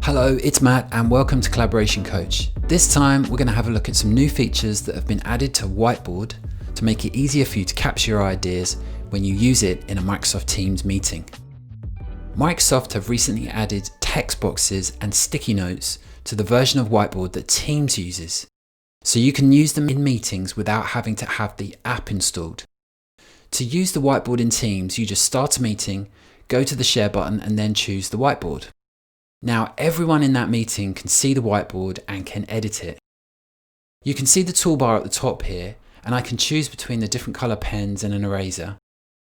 Hello, it's Matt and welcome to Collaboration Coach. This time we're going to have a look at some new features that have been added to Whiteboard to make it easier for you to capture your ideas when you use it in a Microsoft Teams meeting. Microsoft have recently added text boxes and sticky notes to the version of Whiteboard that Teams uses, so you can use them in meetings without having to have the app installed. To use the Whiteboard in Teams, you just start a meeting, go to the share button and then choose the whiteboard. Now everyone in that meeting can see the whiteboard and can edit it. You can see the toolbar at the top here, and I can choose between the different colour pens and an eraser.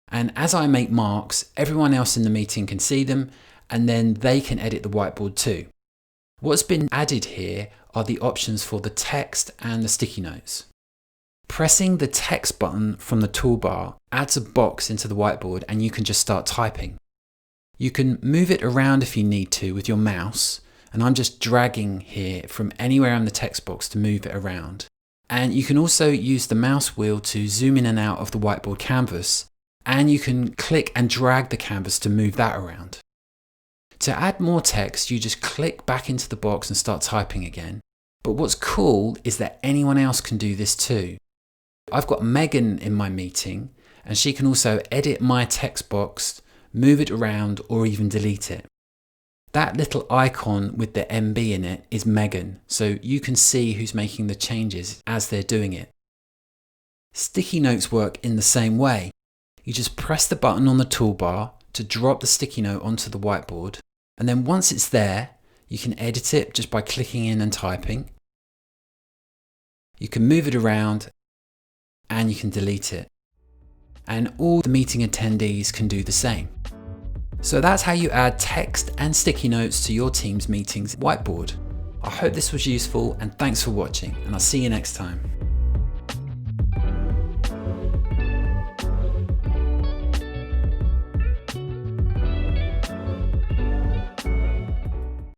And as I make marks, everyone else in the meeting can see them, and then they can edit the whiteboard too. What's been added here are the options for the text and the sticky notes. Pressing the text button from the toolbar adds a box into the whiteboard and you can just start typing. You can move it around if you need to with your mouse, and I'm just dragging here from anywhere on the text box to move it around. And you can also use the mouse wheel to zoom in and out of the whiteboard canvas, and you can click and drag the canvas to move that around. To add more text, you just click back into the box and start typing again. But what's cool is that anyone else can do this too. I've got Megan in my meeting, and she can also edit my text box, move it around, or even delete it. That little icon with the MB in it is Megan, so you can see who's making the changes as they're doing it. Sticky notes work in the same way. You just press the button on the toolbar to drop the sticky note onto the whiteboard, and then once it's there, you can edit it just by clicking in and typing. You can move it around, and you can delete it. And all the meeting attendees can do the same. So that's how you add text and sticky notes to your Teams meetings whiteboard. I hope this was useful and thanks for watching, and I'll see you next time.